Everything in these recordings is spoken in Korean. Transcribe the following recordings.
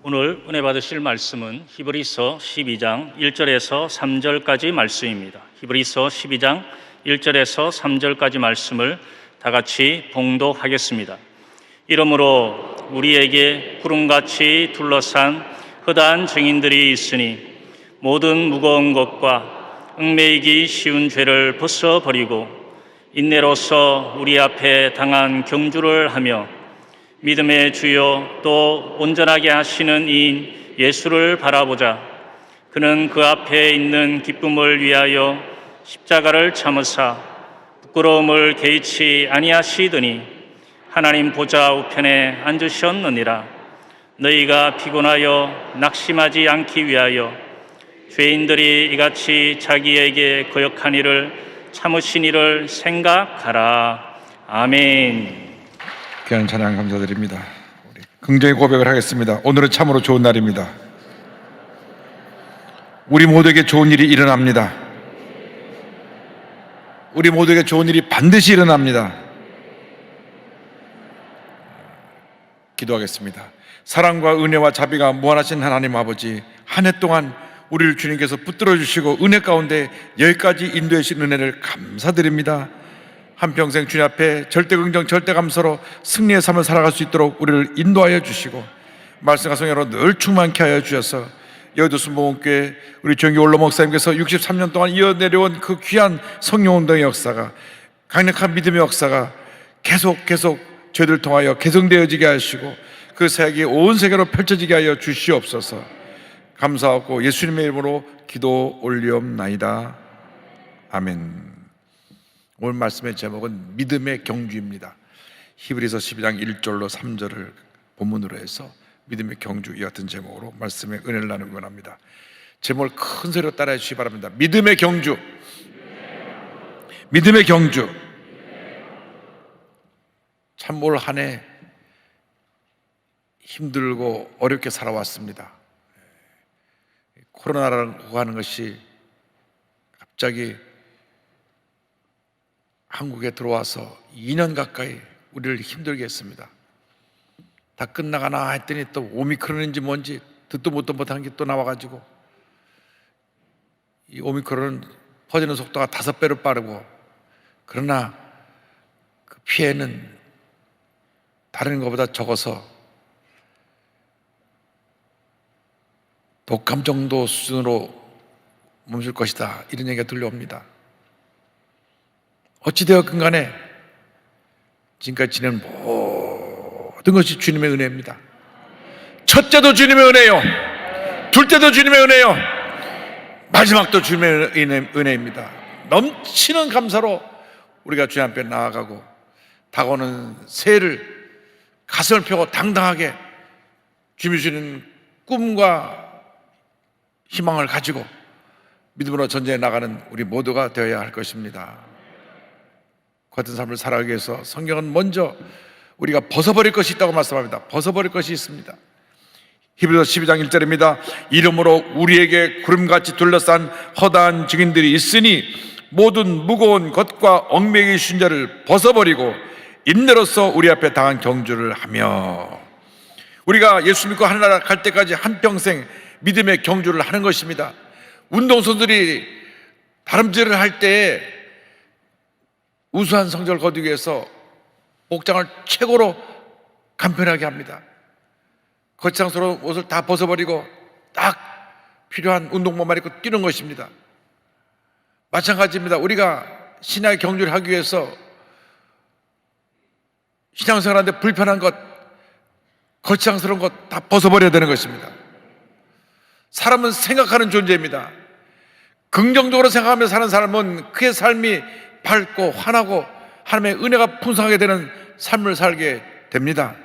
오늘 은혜 받으실 말씀은 히브리서 12장 1절에서 3절까지 말씀입니다. 히브리서 12장 1절에서 3절까지 말씀을 다 같이 봉독하겠습니다. 이러므로 우리에게 구름같이 둘러싼 허다한 증인들이 있으니 모든 무거운 것과 얽매이기 쉬운 죄를 벗어버리고 인내로서 우리 앞에 당한 경주를 하며 믿음의 주요 또 온전하게 하시는 이인 예수를 바라보자. 그는 그 앞에 있는 기쁨을 위하여 십자가를 참으사 부끄러움을 개의치 아니하시더니 하나님 보좌 우편에 앉으셨느니라. 너희가 피곤하여 낙심하지 않기 위하여 죄인들이 이같이 자기에게 거역한 일을 참으신 이를 생각하라. 아멘. 귀한 찬양 감사드립니다. 우리 긍정의 고백을 하겠습니다. 오늘은 참으로 좋은 날입니다. 우리 모두에게 좋은 일이 일어납니다. 우리 모두에게 좋은 일이 반드시 일어납니다. 기도하겠습니다. 사랑과 은혜와 자비가 무한하신 하나님 아버지, 한 해 동안 우리를 주님께서 붙들어 주시고 은혜 가운데 여기까지 인도해 주신 은혜를 감사드립니다. 한평생 주님 앞에 절대 긍정 절대 감사로 승리의 삶을 살아갈 수 있도록 우리를 인도하여 주시고 말씀과 성령으로 늘 충만케 하여 주셔서 여의도 순복음교회 우리 정기 올로 목사님께서 63년 동안 이어내려온 그 귀한 성령운동의 역사가, 강력한 믿음의 역사가 계속 저희들 통하여 개성되어지게 하시고 그 사역이 온 세계로 펼쳐지게 하여 주시옵소서. 감사하고 예수님의 이름으로 기도 올리옵나이다. 아멘. 오늘 말씀의 제목은 믿음의 경주입니다. 히브리서 12장 1절로 3절을 본문으로 해서 믿음의 경주, 이 같은 제목으로 말씀의 은혜를 나누기 원합니다. 제목을 큰 소리로 따라해 주시기 바랍니다. 믿음의 경주. 믿음의 경주. 참 올 한 해 힘들고 어렵게 살아왔습니다. 코로나라고 하는 것이 갑자기 한국에 들어와서 2년 가까이 우리를 힘들게 했습니다. 다 끝나가나 했더니 또 오미크론인지 뭔지 듣도 못한 게 또 나와가지고, 이 오미크론은 퍼지는 속도가 5배로 빠르고, 그러나 그 피해는 다른 것보다 적어서 독감 정도 수준으로 멈출 것이다, 이런 얘기가 들려옵니다. 어찌되었건 간에 지금까지 지낸 모든 것이 주님의 은혜입니다. 첫째도 주님의 은혜요, 둘째도 주님의 은혜요, 마지막도 주님의 은혜입니다. 넘치는 감사로 우리가 주님 앞에 나아가고 다가오는 새해를 가슴을 펴고 당당하게 주님이 주는 꿈과 희망을 가지고 믿음으로 전쟁에 나가는 우리 모두가 되어야 할 것입니다. 같은 삶을 살아가기 위해서 성경은 먼저 우리가 벗어버릴 것이 있다고 말씀합니다. 벗어버릴 것이 있습니다. 히브리서 12장 1절입니다. 이러므로 우리에게 구름같이 둘러싼 허다한 증인들이 있으니 모든 무거운 것과 얽매이기 쉬운 자를 벗어버리고 인내로서 우리 앞에 당한 경주를 하며, 우리가 예수 믿고 하늘나라 갈 때까지 한평생 믿음의 경주를 하는 것입니다. 운동선수들이 다름질을 할 때 우수한 성적을 거두기 위해서 복장을 최고로 간편하게 합니다. 거창스러운 옷을 다 벗어버리고 딱 필요한 운동복만 입고 뛰는 것입니다. 마찬가지입니다. 우리가 신앙의 경주를 하기 위해서 신앙생활하는데 불편한 것, 거창스러운 것 다 벗어버려야 되는 것입니다. 사람은 생각하는 존재입니다. 긍정적으로 생각하며 사는 사람은 그의 삶이 밝고 환하고 하나님의 은혜가 풍성하게 되는 삶을 살게 됩니다.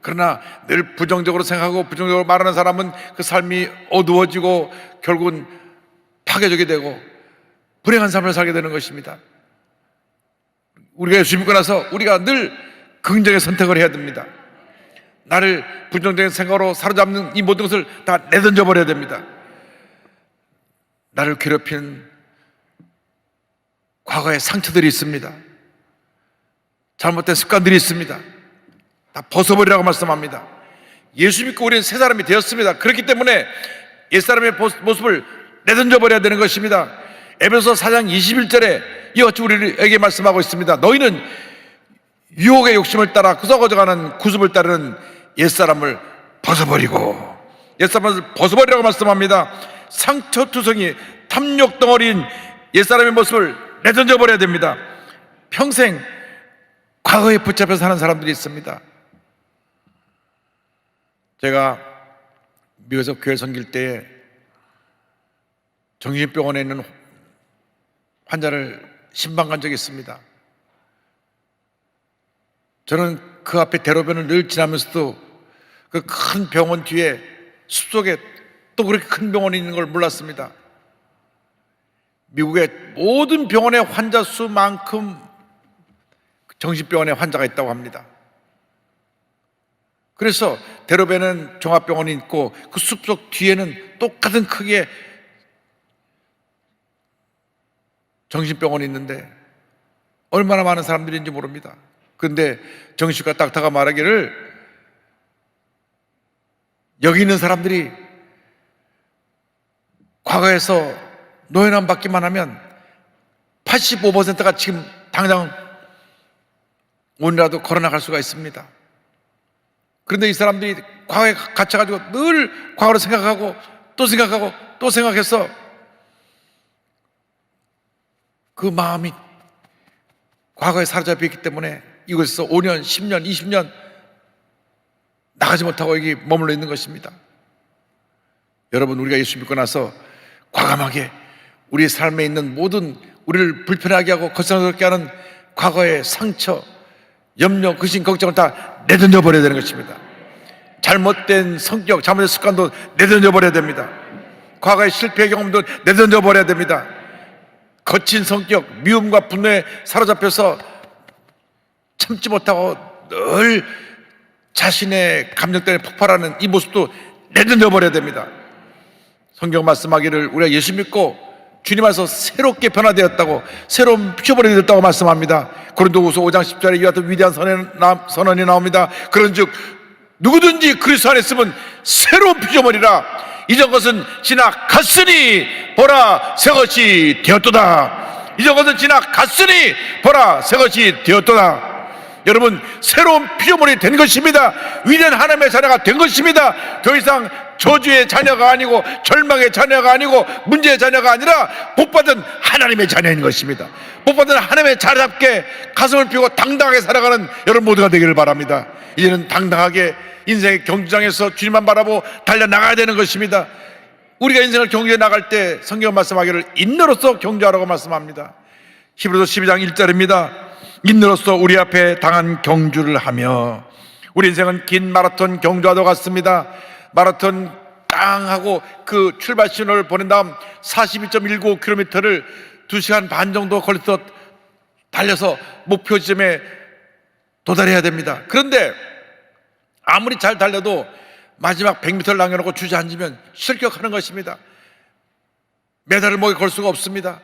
그러나 늘 부정적으로 생각하고 부정적으로 말하는 사람은 그 삶이 어두워지고 결국은 파괴적이 되고 불행한 삶을 살게 되는 것입니다. 우리가 예수 믿고 나서 우리가 늘 긍정의 선택을 해야 됩니다. 나를 부정적인 생각으로 사로잡는 이 모든 것을 다 내던져 버려야 됩니다. 나를 괴롭힌 과거의 상처들이 있습니다. 잘못된 습관들이 있습니다. 다 벗어버리라고 말씀합니다. 예수 믿고 우리는 새 사람이 되었습니다. 그렇기 때문에 옛사람의 모습을 내던져 버려야 되는 것입니다. 에베소 4장 21절에 이어치 우리에게 말씀하고 있습니다. 너희는 유혹의 욕심을 따라 썩어져가는 구습을 따르는 옛사람을 벗어버리고, 옛사람을 벗어버리라고 말씀합니다. 상처투성이 탐욕 덩어리인 옛사람의 모습을 내던져 버려야 됩니다. 평생 과거에 붙잡혀 사는 사람들이 있습니다. 제가 미국에서 교회 섬길 때에 정신병원에 있는 환자를 신방 간 적이 있습니다. 저는 그 앞에 대로변을 늘 지나면서도 그 큰 병원 뒤에 숲속에 또 그렇게 큰 병원이 있는 걸 몰랐습니다. 미국의 모든 병원의 환자 수만큼 정신병원에 환자가 있다고 합니다. 그래서 대로변에는 종합병원이 있고 그 숲속 뒤에는 똑같은 크기의 정신병원이 있는데 얼마나 많은 사람들인지 모릅니다. 그런데 정신과 닥터가 말하기를 여기 있는 사람들이 과거에서 노인암 받기만 하면 85%가 지금 당장 오늘라도 걸어나갈 수가 있습니다. 그런데 이 사람들이 과거에 갇혀가지고 늘 과거를 생각하고 또 생각하고 또 생각해서 그 마음이 과거에 사로잡혀 있기 때문에 이곳에서 5년, 10년, 20년 나가지 못하고 여기 머물러 있는 것입니다. 여러분, 우리가 예수 믿고 나서 과감하게 우리의 삶에 있는 모든 우리를 불편하게 하고 걱정스럽게 하는 과거의 상처, 염려, 근심, 걱정을 다 내던져 버려야 되는 것입니다. 잘못된 성격, 잘못된 습관도 내던져 버려야 됩니다. 과거의 실패 경험도 내던져 버려야 됩니다. 거친 성격, 미움과 분노에 사로잡혀서 참지 못하고 늘 자신의 감정 때문에 폭발하는 이 모습도 내던져 버려야 됩니다. 성경 말씀하기를 우리가 예수 믿고 주님 안에서 새롭게 변화되었다고, 새로운 피조물이 되었다고 말씀합니다. 고린도후서 5장 10절에 이와 같은 위대한 선언이 나옵니다. 그런즉 누구든지 그리스도 안에 있으면 새로운 피조물이라, 이전 것은 지나갔으니 보라 새 것이 되었도다. 이전 것은 지나갔으니 보라 새 것이 되었도다. 여러분, 새로운 피조물이 된 것입니다. 위대한 하나님의 자녀가 된 것입니다. 더 이상 저주의 자녀가 아니고 절망의 자녀가 아니고 문제의 자녀가 아니라 복받은 하나님의 자녀인 것입니다. 복받은 하나님의 자녀답게 가슴을 펴고 당당하게 살아가는 여러분 모두가 되기를 바랍니다. 이제는 당당하게 인생의 경주장에서 주님만 바라보고 달려나가야 되는 것입니다. 우리가 인생을 경주해 나갈 때 성경 말씀하기를 인내로서 경주하라고 말씀합니다. 히브리서 12장 1절입니다. 인내로서 우리 앞에 당한 경주를 하며, 우리 인생은 긴 마라톤 경주와도 같습니다. 마라톤 땅 하고 그 출발 신호를 보낸 다음 42.19km를 2시간 반 정도 걸려서 달려서 목표 지점에 도달해야 됩니다. 그런데 아무리 잘 달려도 마지막 100m를 남겨놓고 주저앉으면 실격하는 것입니다. 메달을 목에 걸 수가 없습니다.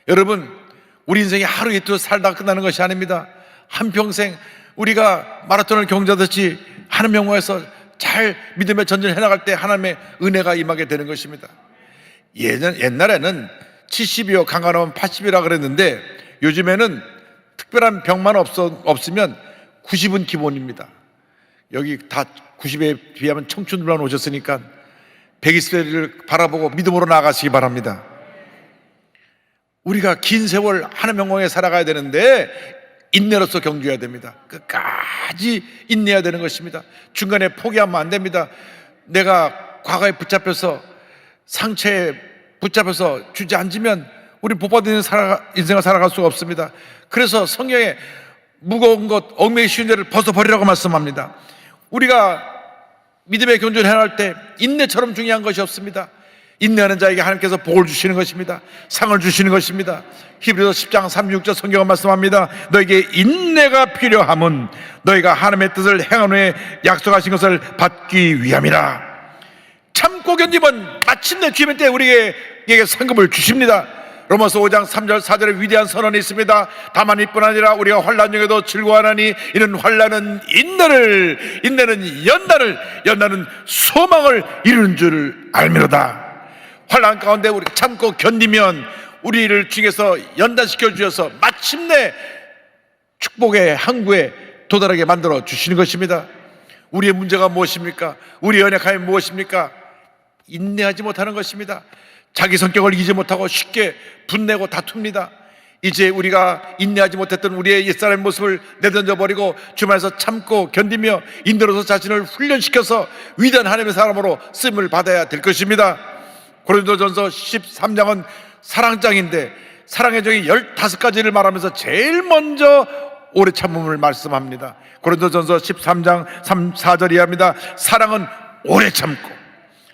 여러분, 우리 인생이 하루 이틀 살다가 끝나는 것이 아닙니다. 한평생 우리가 마라톤을 경주하듯이 하나님 영광에서 잘 믿음의 전진을 해나갈 때 하나님의 은혜가 임하게 되는 것입니다. 옛날에는 70이요 강간하면 80이라 그랬는데 요즘에는 특별한 병만 없으면 90은 기본입니다. 여기 다 90에 비하면 청춘들만 오셨으니까 120세를 바라보고 믿음으로 나아가시기 바랍니다. 우리가 긴 세월 하나님 영광에 살아가야 되는데 인내로서 경주해야 됩니다. 끝까지 인내해야 되는 것입니다. 중간에 포기하면 안 됩니다. 내가 과거에 붙잡혀서 상처에 붙잡혀서 주저앉으면 우리 복받은 인생을 살아갈 수가 없습니다. 그래서 성경에 무거운 것, 얽매기 쉬운 죄를 벗어버리라고 말씀합니다. 우리가 믿음의 경주를 해나갈 때 인내처럼 중요한 것이 없습니다. 인내하는 자에게 하나님께서 복을 주시는 것입니다. 상을 주시는 것입니다. 히브리서 10장 36절 성경은 말씀합니다. 너에게 인내가 필요함은 너희가 하나님의 뜻을 행한 후에 약속하신 것을 받기 위함이라. 참고 견디면 마침내 주님의 때 우리에게 상급을 주십니다. 로마서 5장 3절 4절에 위대한 선언이 있습니다. 다만 이뿐 아니라 우리가 환난 중에도 즐거워하나니 이는 환난은 인내를, 인내는 연단을, 연단은 소망을 이루는 줄 알미로다. 환난 가운데 우리가 참고 견디면 우리를 주께서 연단시켜 주셔서 마침내 축복의 항구에 도달하게 만들어 주시는 것입니다. 우리의 문제가 무엇입니까? 우리의 연약함이 무엇입니까? 인내하지 못하는 것입니다. 자기 성격을 이기지 못하고 쉽게 분내고 다툽니다. 이제 우리가 인내하지 못했던 우리의 옛사람의 모습을 내던져 버리고 주말에서 참고 견디며 인내로서 자신을 훈련시켜서 위대한 하나님의 사람으로 쓰임을 받아야 될 것입니다. 고린도전서 13장은 사랑장인데 사랑의 종이 15가지를 말하면서 제일 먼저 오래 참음을 말씀합니다. 고린도전서 13장 3, 4절 이하입니다. 사랑은 오래 참고,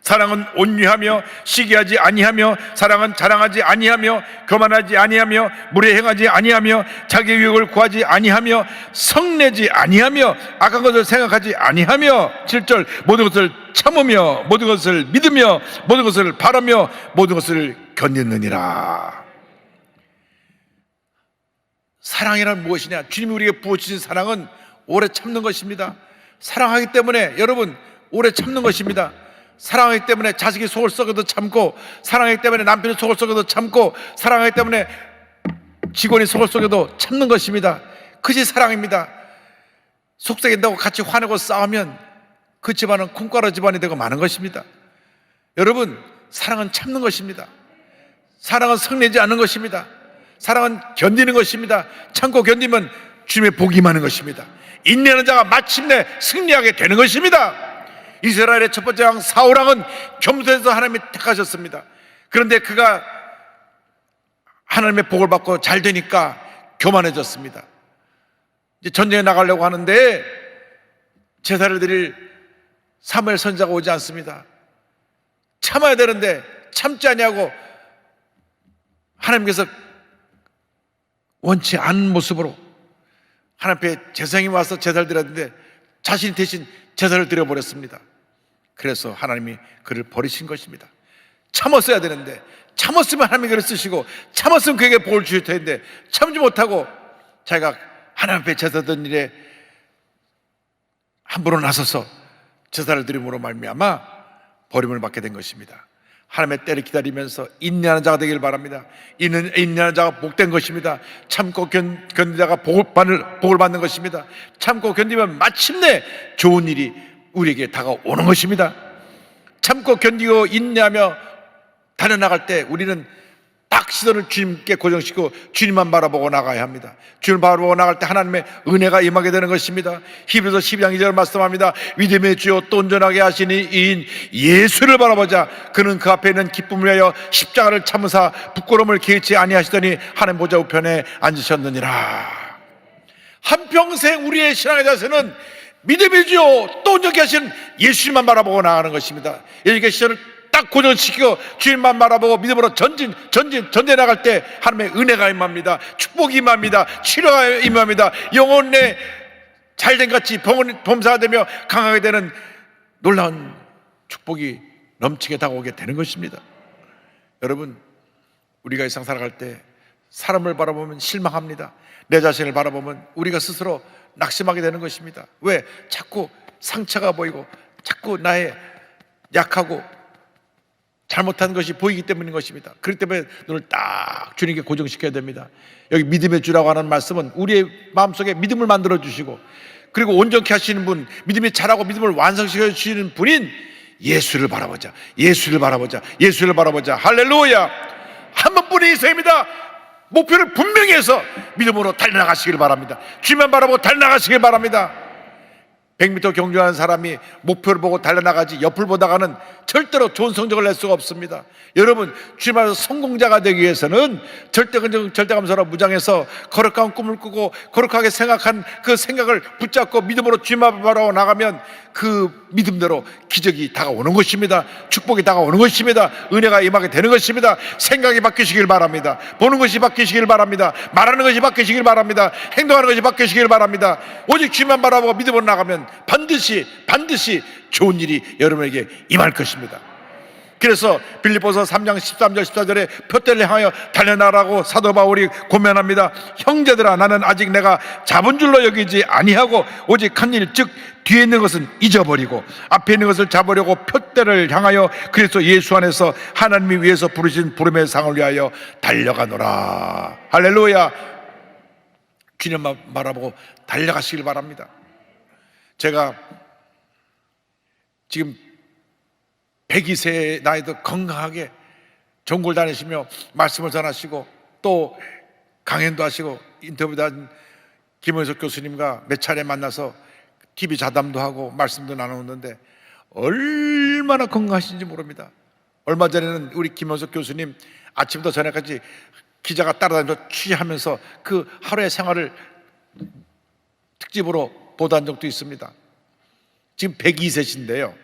사랑은 온유하며 시기하지 아니하며, 사랑은 자랑하지 아니하며, 교만하지 아니하며, 무례 행하지 아니하며, 자기 유익을 구하지 아니하며, 성내지 아니하며, 악한 것을 생각하지 아니하며, 7절 모든 것을 참으며, 모든 것을 믿으며, 모든 것을 바라며, 모든 것을 견디느니라. 사랑이란 무엇이냐? 주님이 우리에게 부어주신 사랑은 오래 참는 것입니다. 사랑하기 때문에 여러분 오래 참는 것입니다. 사랑하기 때문에 자식이 속을 썩어도 참고, 사랑하기 때문에 남편이 속을 썩어도 참고, 사랑하기 때문에 직원이 속을 썩어도 참는 것입니다. 그것이 사랑입니다. 속썩인다고 같이 화내고 싸우면 그 집안은 콩가루 집안이 되고 마는 것입니다. 여러분, 사랑은 참는 것입니다. 사랑은 성내지 않는 것입니다. 사랑은 견디는 것입니다. 참고 견디면 주님의 복이 많은 것입니다. 인내하는 자가 마침내 승리하게 되는 것입니다. 이스라엘의 첫 번째 왕 사울왕은 겸손해서 하나님이 택하셨습니다. 그런데 그가 하나님의 복을 받고 잘 되니까 교만해졌습니다. 이제 전쟁에 나가려고 하는데 제사를 드릴 사무엘 선지자가 오지 않습니다. 참아야 되는데 참지 아니하고 하나님께서 원치 않은 모습으로 하나님 앞에 제사장이 와서 제사를 드렸는데 자신이 대신 제사를 드려버렸습니다. 그래서 하나님이 그를 버리신 것입니다. 참았어야 되는데, 참았으면 하나님이 그를 쓰시고, 참았으면 그에게 복을 주실 텐데 참지 못하고 자기가 하나님 앞에 제사 드린 일에 함부로 나서서 제사를 드림으로 말미암아 버림을 받게 된 것입니다. 하나님의 때를 기다리면서 인내하는 자가 되길 바랍니다. 인내하는 자가 복된 것입니다. 참고 견디다가 복을 받는 것입니다. 참고 견디면 마침내 좋은 일이 우리에게 다가오는 것입니다. 참고 견디고 인내하며 달려나갈 때 우리는 딱 시선을 주님께 고정시키고 주님만 바라보고 나가야 합니다. 주님을 바라보고 나갈 때 하나님의 은혜가 임하게 되는 것입니다. 히브리서 12장 2절 말씀합니다. 믿음의 주요 또 온전하게 하시니 이인 예수를 바라보자. 그는 그 앞에 있는 기쁨을 위하여 십자가를 참으사 부끄러움을 개의치 아니하시더니 하나님 보좌 우편에 앉으셨느니라. 한평생 우리의 신앙의 자세는 믿음의 주요 또 온전하게 하시는 예수님만 바라보고 나가는 것입니다. 이렇게 시선을 딱 고정시키고 주님만 바라보고 믿음으로 전진해 나갈 때 하나님의 은혜가 임합니다. 축복이 임합니다. 치료가 임합니다. 영혼에 잘된 같이 범사가 되며 강하게 되는 놀라운 축복이 넘치게 다가오게 되는 것입니다. 여러분, 우리가 이 세상 살아갈 때 사람을 바라보면 실망합니다. 내 자신을 바라보면 우리가 스스로 낙심하게 되는 것입니다. 왜? 자꾸 상처가 보이고 자꾸 나의 약하고 잘못한 것이 보이기 때문인 것입니다. 그렇기 때문에 눈을 딱 주님께 고정시켜야 됩니다. 여기 믿음의 주라고 하는 말씀은 우리의 마음속에 믿음을 만들어 주시고, 그리고 온전케 하시는 분, 믿음이 자라고 믿음을 완성시켜 주시는 분인 예수를 바라보자. 예수를 바라보자. 예수를 바라보자. 할렐루야. 한 분뿐인 이세입니다. 목표를 분명히 해서 믿음으로 달려나가시길 바랍니다. 주님만 바라보고 달려나가시길 바랍니다. 100m 경주하는 사람이 목표를 보고 달려나가지 옆을 보다가는 절대로 좋은 성적을 낼 수가 없습니다. 여러분, 주님 앞에서 성공자가 되기 위해서는 절대감사로 무장해서 거룩한 꿈을 꾸고 거룩하게 생각한 그 생각을 붙잡고 믿음으로 주님 앞에 바라보고 나가면 그 믿음대로 기적이 다가오는 것입니다. 축복이 다가오는 것입니다. 은혜가 임하게 되는 것입니다. 생각이 바뀌시길 바랍니다. 보는 것이 바뀌시길 바랍니다. 말하는 것이 바뀌시길 바랍니다. 행동하는 것이 바뀌시길 바랍니다. 오직 주님만 바라보고 믿음으로 나가면 반드시 좋은 일이 여러분에게 임할 것입니다. 그래서 빌립보서 3장 13절 14절에 표대를 향하여 달려나가라고 사도 바울이 고면합니다. 형제들아, 나는 아직 내가 잡은 줄로 여기지 아니하고 오직 한 일, 즉 뒤에 있는 것은 잊어버리고 앞에 있는 것을 잡으려고 표대를 향하여 그리스도 예수 안에서 하나님이 위해서 부르신 부름의 상을 위하여 달려가노라. 할렐루야. 주님만 바라보고 달려가시길 바랍니다. 제가 지금 102세 나이도 건강하게 전국을 다니시며 말씀을 전하시고 또 강연도 하시고 인터뷰도 한 김원석 교수님과 몇 차례 만나서 TV 자담도 하고 말씀도 나누는데 얼마나 건강하신지 모릅니다. 얼마 전에는 우리 김원석 교수님 아침부터 저녁까지 기자가 따라다니면서 취재하면서 그 하루의 생활을 특집으로 보도한 적도 있습니다. 지금 102세신데요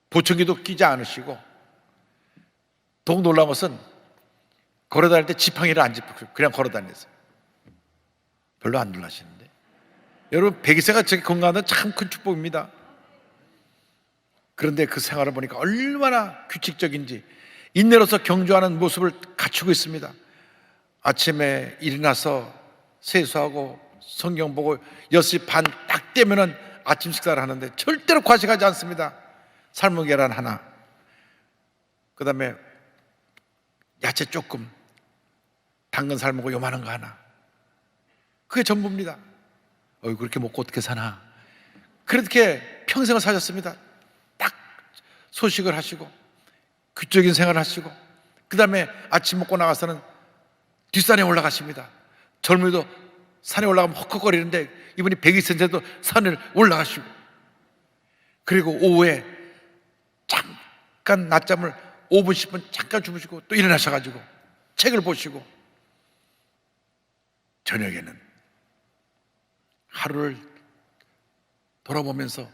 보청기도 끼지 않으시고, 더욱 놀라운 것은 걸어다닐 때 지팡이를 안 짚고 그냥 걸어다니세요. 별로 안 놀라시는데. 여러분, 102세가 저렇게 건강한 건 참 큰 축복입니다. 그런데 그 생활을 보니까 얼마나 규칙적인지, 인내로서 경주하는 모습을 갖추고 있습니다. 아침에 일어나서 세수하고 성경 보고 6시 반 딱 되면은 아침 식사를 하는데 절대로 과식하지 않습니다. 삶은 계란 하나, 그 다음에 야채 조금, 당근 삶고 요만한 거 하나, 그게 전부입니다. 그렇게 먹고 어떻게 사나. 그렇게 평생을 사셨습니다. 딱 소식을 하시고 규칙적인 생활을 하시고, 그 다음에 아침 먹고 나가서는 뒷산에 올라가십니다. 젊은이도 산에 올라가면 헉헉거리는데 이분이 102세인데도 산을 올라가시고, 그리고 오후에 잠깐 낮잠을 5분 10분 잠깐 주무시고 또 일어나셔가지고 책을 보시고, 저녁에는 하루를 돌아보면서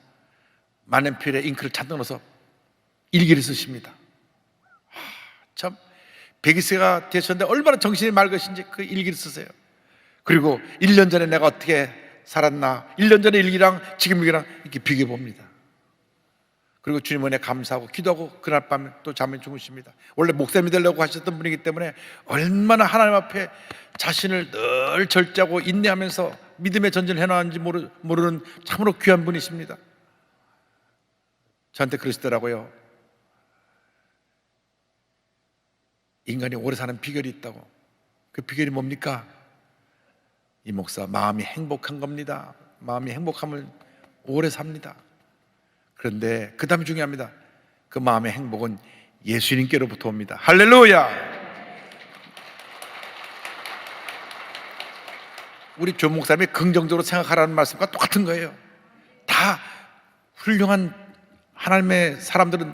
만년필에 잉크를 잔뜩 넣어서 일기를 쓰십니다. 참 102세가 되셨는데 얼마나 정신이 맑으신지 그 일기를 쓰세요. 그리고 1년 전에 내가 어떻게 살았나, 1년 전의 일기랑 지금 일기랑 이렇게 비교해 봅니다. 그리고 주님 은혜 감사하고 기도하고 그날 밤에 또 잠에 주무십니다. 원래 목사님이 되려고 하셨던 분이기 때문에 얼마나 하나님 앞에 자신을 늘 절제하고 인내하면서 믿음의 전진을 해나가는지 모르는 참으로 귀한 분이십니다. 저한테 그러시더라고요. 인간이 오래 사는 비결이 있다고. 그 비결이 뭡니까? 이 목사, 마음이 행복한 겁니다. 마음이 행복하면 오래 삽니다. 그런데 그 다음에 중요합니다. 그 마음의 행복은 예수님께로부터 옵니다. 할렐루야. 우리 조 목사님이 긍정적으로 생각하라는 말씀과 똑같은 거예요. 다 훌륭한 하나님의 사람들은,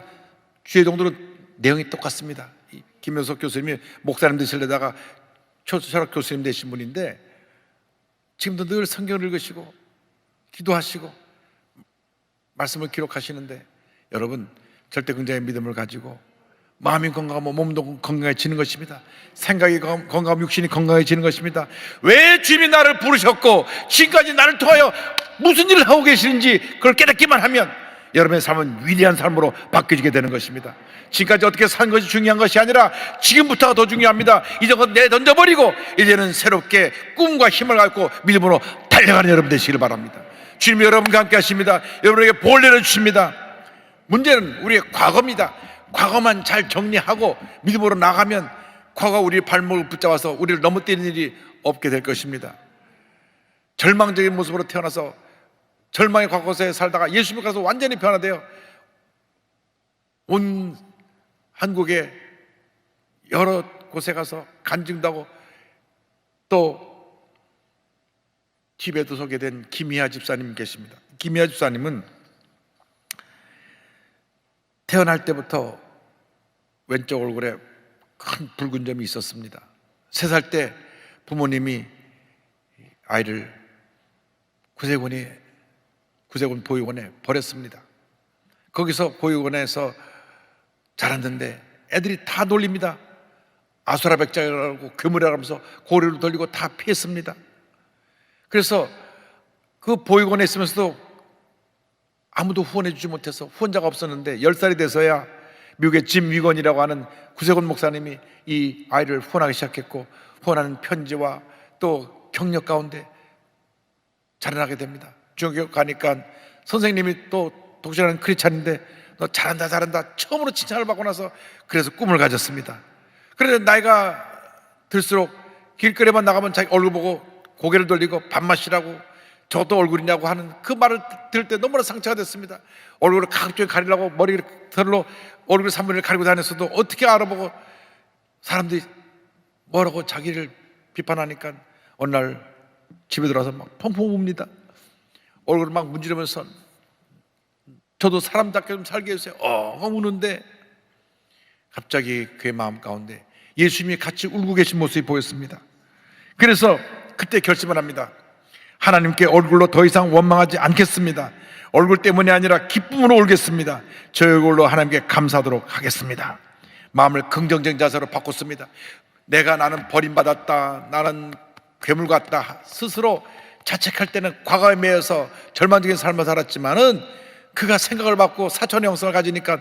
주의 종들은 내용이 똑같습니다. 김효석 교수님이 목사님 되시려다가 철학 교수님 되신 분인데 지금도 늘 성경을 읽으시고 기도하시고 말씀을 기록하시는데, 여러분, 절대 긍정의 믿음을 가지고 마음이 건강하면 몸도 건강해지는 것입니다. 생각이 건강하면 육신이 건강해지는 것입니다. 왜 주님이 나를 부르셨고 지금까지 나를 통하여 무슨 일을 하고 계시는지 그걸 깨닫기만 하면 여러분의 삶은 위대한 삶으로 바뀌어지게 되는 것입니다. 지금까지 어떻게 산 것이 중요한 것이 아니라 지금부터가 더 중요합니다. 이제는 내던져버리고 이제는 새롭게 꿈과 힘을 갖고 믿음으로 달려가는 여러분 되시길 바랍니다. 주님이 여러분과 함께 하십니다. 여러분에게 복을 내려주십니다. 문제는 우리의 과거입니다. 과거만 잘 정리하고 믿음으로 나가면 과거가 우리의 발목을 붙잡아서 우리를 넘어뜨리는 일이 없게 될 것입니다. 절망적인 모습으로 태어나서 절망의 과거에 살다가 예수님 가서 완전히 변화되어 온 한국의 여러 곳에 가서 간증도 하고 또 TV에도 소개된 김희아 집사님 계십니다. 김희아 집사님은 태어날 때부터 왼쪽 얼굴에 큰 붉은 점이 있었습니다. 3살 때 부모님이 아이를 구세군 보육원에 버렸습니다. 거기서 보육원에서 자랐는데 애들이 다 놀립니다. 아수라백작이라고 괴물이라면서 고리를 돌리고 다 피했습니다. 그래서 그 보육원에 있으면서도 아무도 후원해 주지 못해서 후원자가 없었는데 10살이 돼서야 미국의 짐 위건이라고 하는 구세곤 목사님이 이 아이를 후원하기 시작했고, 후원하는 편지와 또 격려 가운데 자라나게 됩니다. 중학교 가니까 선생님이 또 독실한 크리스찬인데 너 잘한다 잘한다 처음으로 칭찬을 받고 나서 그래서 꿈을 가졌습니다. 그런데 나이가 들수록 길거리만 나가면 자기 얼굴 보고 고개를 돌리고 밥맛이라고 저것도 얼굴이냐고 하는 그 말을 들을 때 너무나 상처가 됐습니다. 얼굴을 각쪽에 가리려고 머리를 털로 얼굴 3분을 가리고 다녔어도 어떻게 알아보고 사람들이 뭐라고 자기를 비판하니까 어느 날 집에 들어와서 막 펑펑 웁니다. 얼굴을 막 문지르면서 저도 사람답게 좀 살게 해주세요. 우는데 갑자기 그의 마음 가운데 예수님이 같이 울고 계신 모습이 보였습니다. 그래서 그때 결심을 합니다. 하나님께 얼굴로 더 이상 원망하지 않겠습니다. 얼굴 때문이 아니라 기쁨으로 울겠습니다. 저 얼굴로 하나님께 감사하도록 하겠습니다. 마음을 긍정적인 자세로 바꿨습니다. 나는 버림받았다, 나는 괴물 같다 스스로 자책할 때는 과거에 매여서 절망적인 삶을 살았지만은 그가 생각을 바꾸고 사천의 영성을 가지니까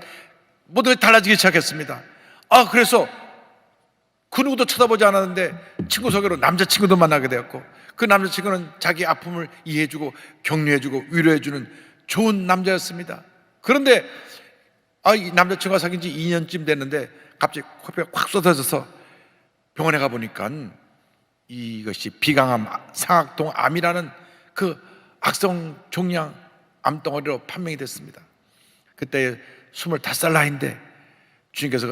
모든 게 달라지기 시작했습니다. 그래서 그 누구도 쳐다보지 않았는데 친구 소개로 남자친구도 만나게 되었고, 그 남자친구는 자기 아픔을 이해해주고 격려해주고 위로해주는 좋은 남자였습니다. 그런데 이 남자친구가 사귄 지 2년쯤 됐는데 갑자기 코피가 확 쏟아져서 병원에 가보니까 이것이 비강암, 상악동 암이라는 그 악성 종양 암덩어리로 판명이 됐습니다. 그때 25살 나이인데 주님께서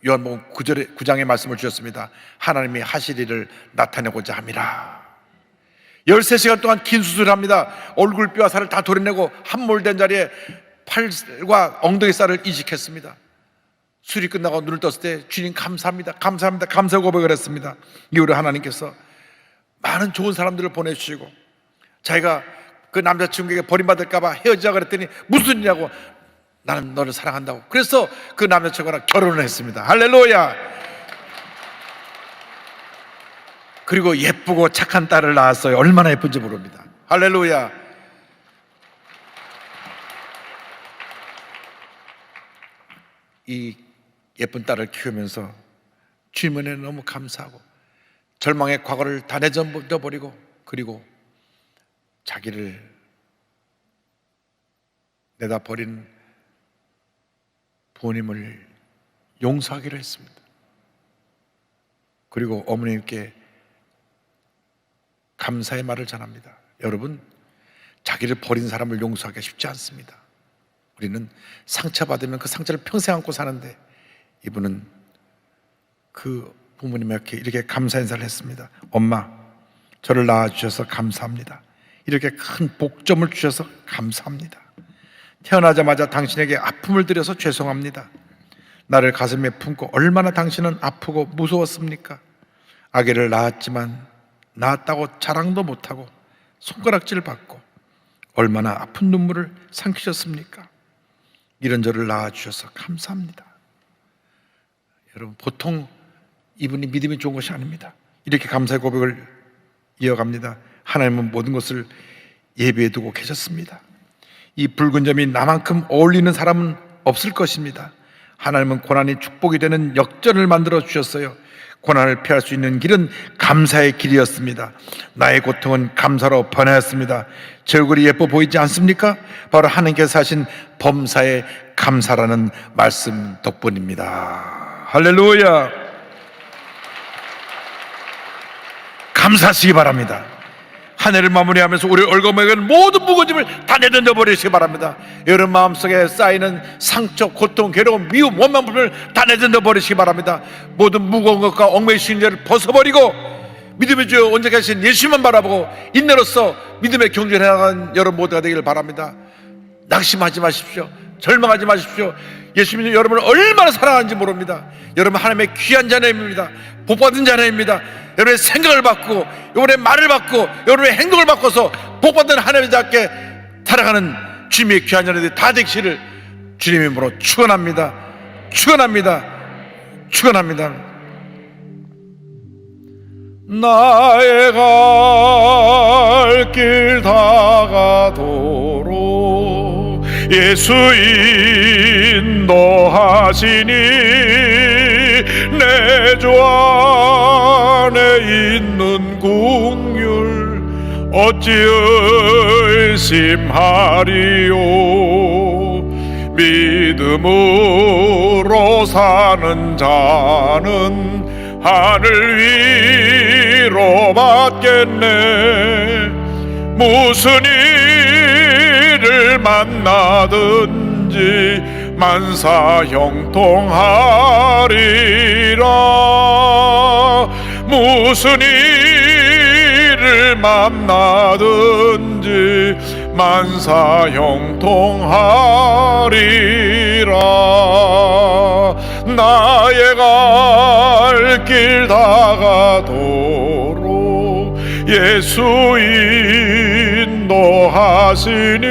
요한복음 9장의 말씀을 주셨습니다. 하나님이 하실 일을 나타내고자 함이라. 13시간 동안 긴 수술을 합니다. 얼굴 뼈와 살을 다 도려내고 함몰된 자리에 팔과 엉덩이 살을 이식했습니다. 수술이 끝나고 눈을 떴을 때 주님 감사합니다, 감사합니다, 감사 고백을 했습니다. 이후로 하나님께서 많은 좋은 사람들을 보내주시고, 자기가 그 남자친구에게 버림받을까봐 헤어지자 그랬더니 무슨 일이냐고, 나는 너를 사랑한다고. 그래서 그 남자친구랑 결혼을 했습니다. 할렐루야. 그리고 예쁘고 착한 딸을 낳았어요. 얼마나 예쁜지 모릅니다. 할렐루야. 이 예쁜 딸을 키우면서 주님 은혜에 너무 감사하고 절망의 과거를 다 내던져버리고, 그리고 자기를 내다 버린 부모님을 용서하기로 했습니다. 그리고 어머님께 감사의 말을 전합니다. 여러분, 자기를 버린 사람을 용서하기가 쉽지 않습니다. 우리는 상처받으면 그 상처를 평생 안고 사는데, 이분은 그 부모님에게 이렇게 감사 인사를 했습니다. 엄마, 저를 낳아주셔서 감사합니다. 이렇게 큰 복점을 주셔서 감사합니다. 태어나자마자 당신에게 아픔을 드려서 죄송합니다. 나를 가슴에 품고 얼마나 당신은 아프고 무서웠습니까? 아기를 낳았지만 낳았다고 자랑도 못하고 손가락질 받고 얼마나 아픈 눈물을 삼키셨습니까? 이런 저를 낳아주셔서 감사합니다. 여러분, 보통 이분이 믿음이 좋은 것이 아닙니다. 이렇게 감사의 고백을 이어갑니다. 하나님은 모든 것을 예비해 두고 계셨습니다. 이 붉은 점이 나만큼 어울리는 사람은 없을 것입니다. 하나님은 고난이 축복이 되는 역전을 만들어 주셨어요. 고난을 피할 수 있는 길은 감사의 길이었습니다. 나의 고통은 감사로 변하였습니다. 제 얼굴이 예뻐 보이지 않습니까? 바로 하나님께서 하신 범사의 감사라는 말씀 덕분입니다. 할렐루야. 감사하시기 바랍니다. 한 해를 마무리하면서 우리 얼거먹은 모든 무거짐을 다 내던져 버리시기 바랍니다. 여러분 마음속에 쌓이는 상처, 고통, 괴로움, 미움, 원망, 불평을 다 내던져 버리시기 바랍니다. 모든 무거운 것과 얽매인 신뢰를 벗어버리고 믿음의 주 언제까지 하신 예수만 바라보고 인내로서 믿음의 경주를 해나가는 여러분 모두가 되기를 바랍니다. 낙심하지 마십시오. 절망하지 마십시오. 예수님은 여러분을 얼마나 사랑하는지 모릅니다. 여러분 하나님의 귀한 자녀입니다. 복받은 자녀입니다. 여러분의 생각을 바꾸고 여러분의 말을 바꾸고 여러분의 행동을 바꿔서 복받은 하나님의 자께 살아가는 주님의 귀한 자녀들이 다 되시기를 주님의 이름으로 축원합니다. 축원합니다. 축원합니다. 나의 갈 길 다가도록 예수 인도하 인도하시니 내 주 안에 있는 긍휼 어찌 의심하리요. 믿음으로 사는 자는 하늘 위로 받겠네. 무슨 일을 만나든지 만사형통하리라. 무슨 일을 만나든지 만사형통하리라. 나의 갈 길 다가도록 예수 인도하시니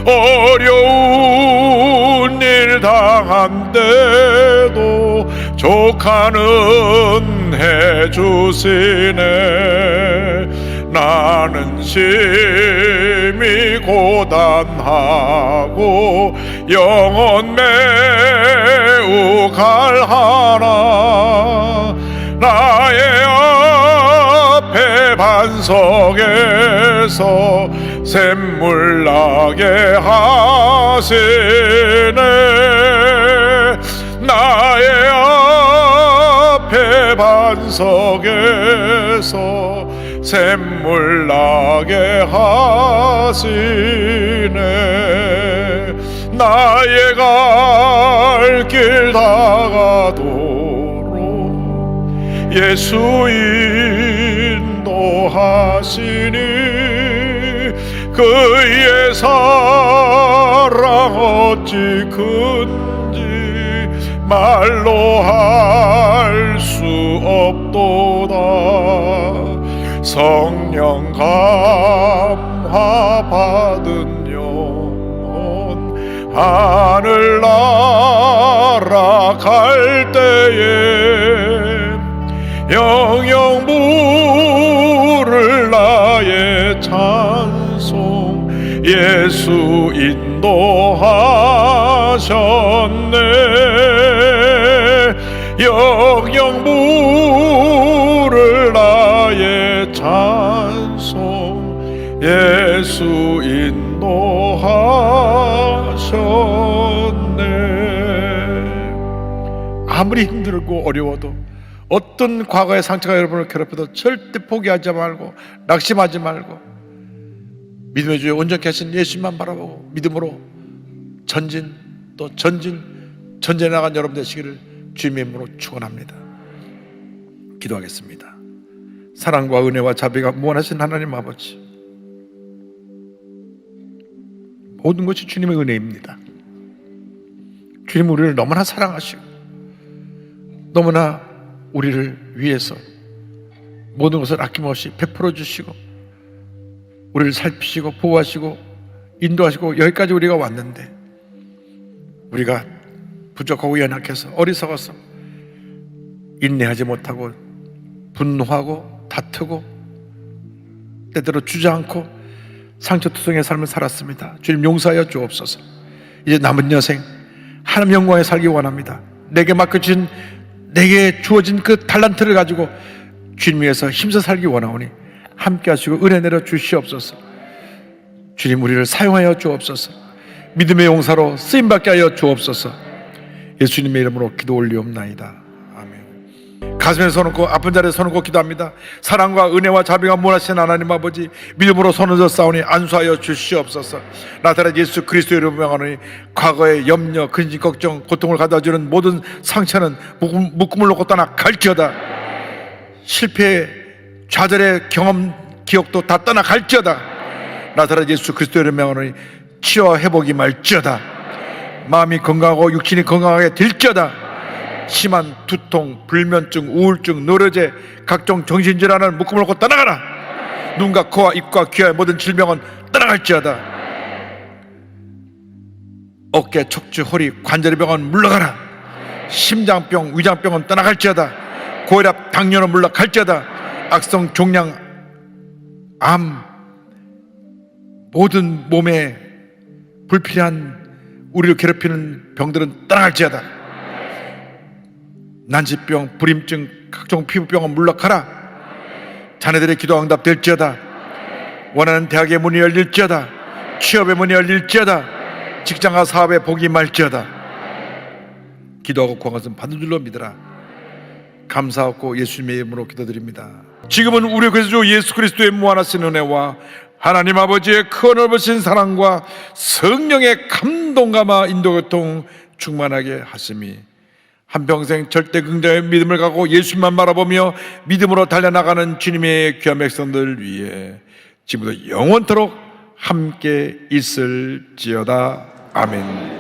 어려운 일 당한 때도 족하는 해주시네. 나는 심히 고단하고 영혼 매우 갈하나 나의 앞에 반석에서 샘물 나게 하시네. 나의 앞에 반석에서 샘물 나게 하시네. 나의 갈 길 다가도록 예수 인도하시니 그의 사랑 어찌 큰지 말로 할 수 없도다. 성령 감화 받은 영혼 하늘 날아갈 때에 영영 부를 나의 찬송 예수 인도하셨네. 영영 부를 나의 찬송 예수 인도하셨네. 아무리 힘들고 어려워도 어떤 과거의 상처가 여러분을 괴롭혀도 절대 포기하지 말고 낙심하지 말고 믿음의 주에 온전케 하신 예수님만 바라보고 믿음으로 전진 또 전진해 나간 여러분 되시기를 주님의 이름으로 축원합니다. 기도하겠습니다. 사랑과 은혜와 자비가 무한하신 하나님 아버지, 모든 것이 주님의 은혜입니다. 주님 우리를 너무나 사랑하시고 너무나 우리를 위해서 모든 것을 아낌없이 베풀어 주시고 우리를 살피시고 보호하시고 인도하시고 여기까지 우리가 왔는데 우리가 부족하고 연약해서 어리석어서 인내하지 못하고 분노하고 다투고 때때로 주저앉고 상처투성의 삶을 살았습니다. 주님 용서하여 주옵소서. 이제 남은 여생 하나님 영광에 살기 원합니다. 내게 맡겨진 내게 주어진 그 달란트를 가지고 주님 위해서 힘써 살기 원하오니 함께 하시고 은혜 내려 주시옵소서. 주님 우리를 사용하여 주옵소서. 믿음의 용사로 쓰임받게 하여 주옵소서. 예수님의 이름으로 기도 올리옵나이다. 아멘. 가슴에 손놓고 아픈 자리에 손놓고 기도합니다. 사랑과 은혜와 자비가 무한하신 하나님 아버지, 믿음으로 손을 져 싸우니 안수하여 주시옵소서. 나타난 예수 그리스도의 이름으로 명하노니 과거의 염려, 근심, 걱정, 고통을 가져다주는 모든 상처는 묶음을 놓고 떠나 갈지어다. 실패의 좌절의 경험, 기억도 다 떠나 갈지어다. 나타난 예수 그리스도의 이름으로 명하노니 치유와 회복이 말지어다. 마음이 건강하고 육신이 건강하게 될지어다. 심한 두통, 불면증, 우울증, 노려제, 각종 정신질환을 묶음을 놓고 떠나가라. 눈과 코와 입과 귀의 모든 질병은 떠나갈지어다. 어깨, 척추, 허리, 관절의 병은 물러가라. 심장병, 위장병은 떠나갈지어다. 고혈압, 당뇨는 물러갈지어다. 악성 종양, 암, 모든 몸에 불필요한 우리를 괴롭히는 병들은 떠나갈지어다. 난치병, 불임증, 각종 피부병은 물러가라. 자네들의 기도 응답될지어다. 원하는 대학의 문이 열릴지어다. 취업의 문이 열릴지어다. 직장과 사업의 복이 임할지어다. 기도하고 구한 것은 받는 줄로 믿으라. 감사하고 예수님의 이름으로 기도드립니다. 지금은 우리 구주 예수 그리스도의 무한하신 은혜와 하나님 아버지의 큰 넓으신 사랑과 성령의 감동감화 인도교통 충만하게 하심이 한평생 절대 긍정의 믿음을 갖고 예수님만 바라보며 믿음으로 달려나가는 주님의 귀한 백성들 위해 지금부터 영원토록 함께 있을지어다. 아멘.